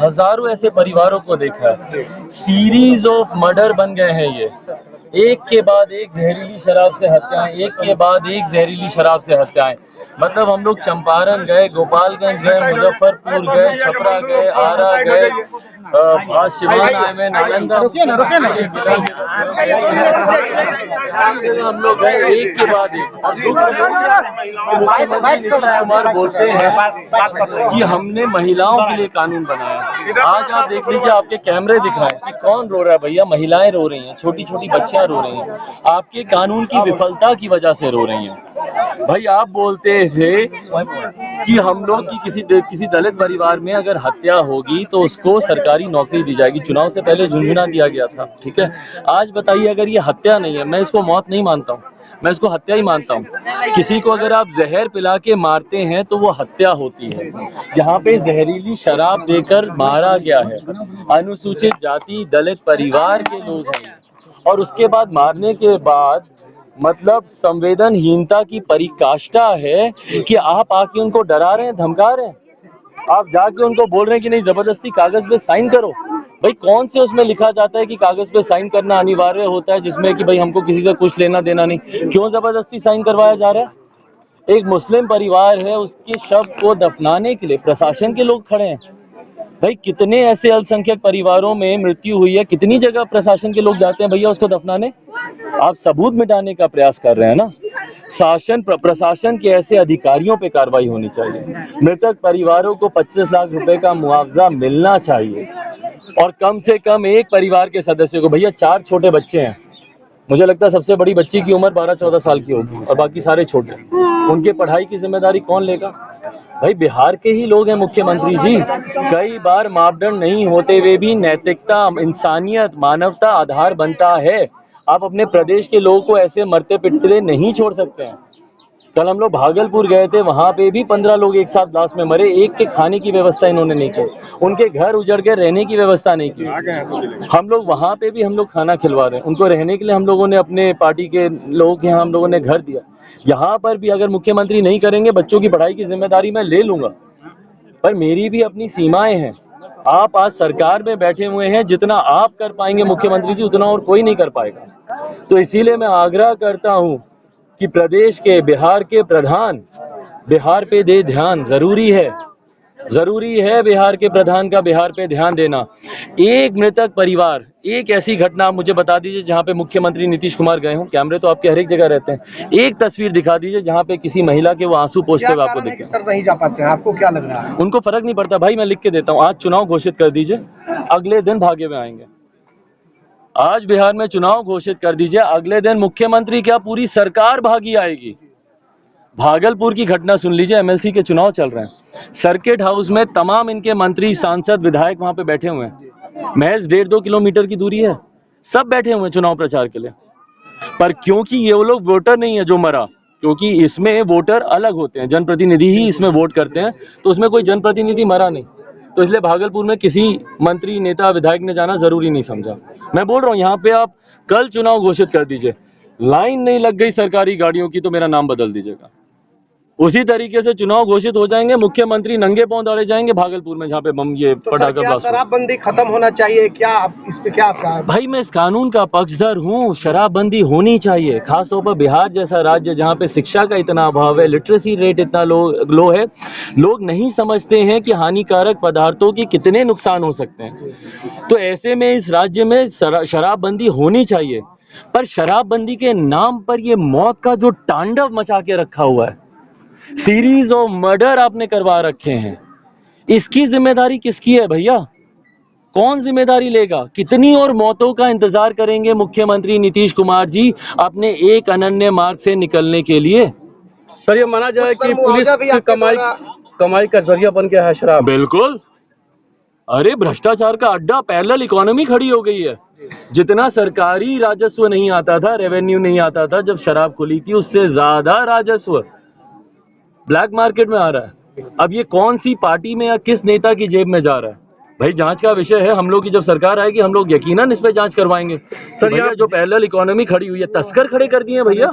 हजारों ऐसे परिवारों को देखा है, सीरीज ऑफ मर्डर बन गए हैं ये, एक के बाद एक जहरीली शराब से हत्याएं, एक के बाद एक जहरीली शराब से हत्याएं। मतलब हम लोग चंपारण गए, गोपालगंज गए, मुजफ्फरपुर गए, छपरा गए, आरा गए, आज सिवान आए में, नालंदा, हम लोग गए एक के बाद एक। मुख्यमंत्री नीतीश कुमार बोलते हैं कि हमने महिलाओं के लिए कानून बनाया। आज आप देख लीजिए, आपके कैमरे दिखाएं कि कौन रो रहा है भैया, महिलाएं रो रही हैं, छोटी छोटी बच्चियां रो रही हैं, आपके कानून की विफलता की वजह से रो रही हैं। भाई आप बोलते थे कि हम लोग की किसी दलित परिवार में अगर हत्या होगी तो उसको सरकारी नौकरी दी जाएगी, चुनाव से पहले झुंझुना दिया गया था, ठीक है। आज बताइए, अगर ये हत्या नहीं है, मैं इसको मौत नहीं मानता हूँ, मैं इसको हत्या ही मानता हूँ। किसी को अगर आप जहर पिला के मारते हैं तो वो हत्या होती है। यहाँ पे जहरीली शराब देकर मारा गया है, अनुसूचित जाति दलित परिवार के लोग हैं, और उसके बाद मारने के बाद मतलब संवेदनहीनता की पराकाष्ठा है कि आप आके उनको डरा रहे हैं, धमका रहे हैं, आप जाके उनको बोल रहे हैं कि नहीं जबरदस्ती कागज पे साइन करो। भाई कौन से उसमें लिखा जाता है कि कागज पे साइन करना अनिवार्य होता है, जिसमें कि भाई हमको किसी से कुछ लेना देना नहीं, क्यों जबरदस्ती साइन करवाया जा रहा है। एक मुस्लिम परिवार है, उसके शव को दफनाने के लिए प्रशासन के लोग खड़े हैं। भाई कितने ऐसे अल्पसंख्यक परिवारों में मृत्यु हुई है, कितनी जगह प्रशासन के लोग जाते हैं भैया उसको दफनाने। आप सबूत मिटाने का प्रयास कर रहे हैं ना। प्रशासन के ऐसे अधिकारियों पे कार्रवाई होनी चाहिए। मृतक परिवारों को 25 लाख रुपए का मुआवजा मिलना चाहिए, और कम से कम एक परिवार के सदस्य को, भैया 4 छोटे बच्चे हैं, मुझे लगता है सबसे बड़ी बच्ची की उम्र 12-14 साल की होगी और बाकी सारे छोटे, उनके पढ़ाई की जिम्मेदारी कौन लेगा। भाई बिहार के ही लोग हैं मुख्यमंत्री जी, कई बार मापदंड नहीं होते हुए भी नैतिकता, इंसानियत, मानवता आधार बनता है। आप अपने प्रदेश के लोगों को ऐसे मरते पिटते नहीं छोड़ सकते हैं। कल हम लोग भागलपुर गए थे, वहां पे भी 15 लोग एक साथ लाश में मरे, एक के खाने की व्यवस्था इन्होंने नहीं की, उनके घर उजड़ के रहने की व्यवस्था नहीं की। हम लोग वहां पे भी हम लोग खाना खिलवा रहे हैं उनको, रहने के लिए हम लोगों ने अपने पार्टी के लोगों के यहाँ हम लोगों ने घर दिया। यहाँ पर भी अगर मुख्यमंत्री नहीं करेंगे, बच्चों की पढ़ाई की जिम्मेदारी मैं ले लूंगा, पर मेरी भी अपनी सीमाएं हैं। आप आज सरकार में बैठे हुए हैं, जितना आप कर पाएंगे मुख्यमंत्री जी उतना और कोई नहीं कर पाएगा। तो इसीलिए मैं आग्रह करता हूं कि प्रदेश के, बिहार के प्रधान बिहार पे दे ध्यान, जरूरी है बिहार के प्रधान का बिहार पे ध्यान देना। एक मृतक परिवार, एक ऐसी घटना आप मुझे बता दीजिए जहां पे मुख्यमंत्री नीतीश कुमार गए हों, कैमरे तो आपके हर एक जगह रहते हैं, एक तस्वीर दिखा दीजिए जहां पे किसी महिला के वो आंसू पोंछते हुए आपको दिखे। सर नहीं जा पाते हैं, आपको क्या लग रहा है? उनको फर्क नहीं पड़ता भाई, मैं लिख के देता हूँ, आज चुनाव घोषित कर दीजिए, अगले दिन भागे हुए आएंगे। आज बिहार में चुनाव घोषित कर दीजिए, अगले दिन मुख्यमंत्री क्या पूरी सरकार भागी आएगी। भागलपुर की घटना सुन लीजिए, एमएलसी के चुनाव चल रहे हैं, सर्किट हाउस में तमाम इनके मंत्री, सांसद, विधायक वहां पे बैठे हुए हैं, महज 1.5-2 किलोमीटर की दूरी है, सब बैठे हुए हैं चुनाव प्रचार के लिए। पर क्योंकि ये वो लोग वोटर नहीं है जो मरा, क्योंकि इसमें वोटर अलग होते हैं, जनप्रतिनिधि ही इसमें वोट करते हैं, तो उसमें कोई जनप्रतिनिधि मरा नहीं, तो इसलिए भागलपुर में किसी मंत्री, नेता, विधायक ने जाना जरूरी नहीं समझा। मैं बोल रहा हूँ यहाँ पे आप कल चुनाव घोषित कर दीजिए, लाइन नहीं लग गई सरकारी गाड़ियों की तो मेरा नाम बदल दीजिएगा। उसी तरीके से चुनाव घोषित हो जाएंगे, मुख्यमंत्री नंगे पांव दौड़े जाएंगे भागलपुर में जहाँ पे बम ये पटाखा ब्लास्ट। शराबबंदी खत्म होना चाहिए क्या, इस पे क्या आपका? भाई मैं इस कानून का पक्षधर हूँ, शराबबंदी होनी चाहिए, खासतौर पर बिहार जैसा राज्य जहाँ पे शिक्षा का इतना अभाव है, लिटरेसी रेट इतना लो है, लोग नहीं समझते हैं कि हानिकारक पदार्थों के कितने नुकसान हो सकते हैं। तो ऐसे में इस राज्य में शराबबंदी होनी चाहिए, पर शराबबंदी के नाम पर ये मौत का जो तांडव मचा के रखा हुआ है, सीरीज ऑफ मर्डर आपने करवा रखे हैं, इसकी जिम्मेदारी किसकी है भैया? कौन जिम्मेदारी लेगा? कितनी और मौतों का इंतजार करेंगे मुख्यमंत्री नीतीश कुमार जी अपने एक अनन्य मार्ग से निकलने के लिए? सर ये माना जाए कि पुलिस की कमाई का जरिया बन गया है शराब। बिल्कुल, अरे भ्रष्टाचार का अड्डा, पैरेलल इकोनॉमी खड़ी हो गई है। जितना सरकारी राजस्व नहीं आता था, रेवेन्यू नहीं आता था जब शराब खुली थी, उससे ज्यादा राजस्व ब्लैक मार्केट में आ रहा है। अब ये कौन सी पार्टी में या किस नेता की जेब में जा रहा है? भाई जांच का विषय है, हम लोग की जब सरकार आएगी हम लोग यकीनन इस पे जांच करवाएंगे। सर भैया जो पैरेलल इकोनॉमी खड़ी हुई है, तस्कर खड़े कर दिए भैया,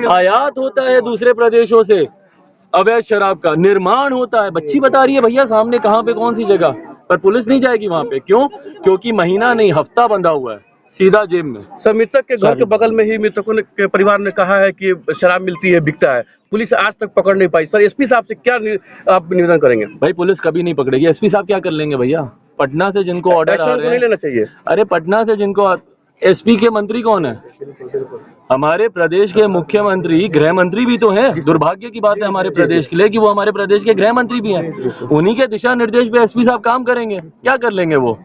आयात होता है दूसरे प्रदेशों से, अवैध शराब का निर्माण होता है, बच्ची बता रही है भैया सामने, कहाँ पे कौन सी जगह, पर पुलिस नहीं जाएगी वहां पे। क्यों? क्योंकि महीना नहीं हफ्ता बंधा हुआ है सीधा जेब में। सर, मृतक के घर के बगल में ही मृतकों के परिवार ने कहा है कि शराब मिलती है, बिकता है। पुलिस आज तक पकड़ नहीं पाई। सर, एसपी साहब से क्या आप निवेदन करेंगे? भाई पुलिस कभी नहीं पकड़ेगी, एसपी साहब क्या कर लेंगे भैया? पटना से जिनको ऑर्डर आ रहे नहीं हैं, लेना चाहिए। अरे पटना से जिनको, एसपी के मंत्री कौन है? हमारे प्रदेश के मुख्यमंत्री गृह मंत्री भी तो हैं। दुर्भाग्य की बात है हमारे प्रदेश के लिए कि वो हमारे प्रदेश के गृह मंत्री भी हैं। उन्हीं के दिशा निर्देश पे एसपी साहब काम करेंगे। क्या कर लेंगे वो?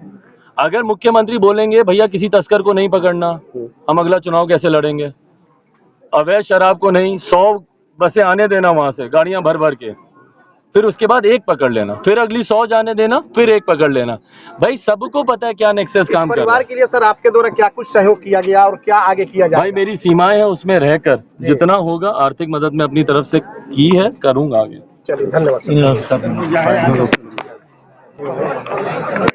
अगर मुख्यमंत्री बोलेंगे भैया किसी तस्कर को नहीं पकड़ना, हम अगला चुनाव कैसे लड़ेंगे? अवैध शराब को नहीं, 100 बसें आने देना वहां से, गाड़ियां भर भर के, फिर उसके बाद एक पकड़ लेना, फिर अगली 100 जाने देना, फिर एक पकड़ लेना। भाई सबको पता है क्या नेक्सस काम कर रहा परिवार है। के लिए सर आपके द्वारा क्या कुछ सहयोग किया गया और क्या आगे किया जाएगा? भाई मेरी सीमाएं हैं, उसमें रहकर जितना होगा आर्थिक मदद मैं अपनी तरफ से की है, करूंगा आगे। चलिए धन्यवाद सर।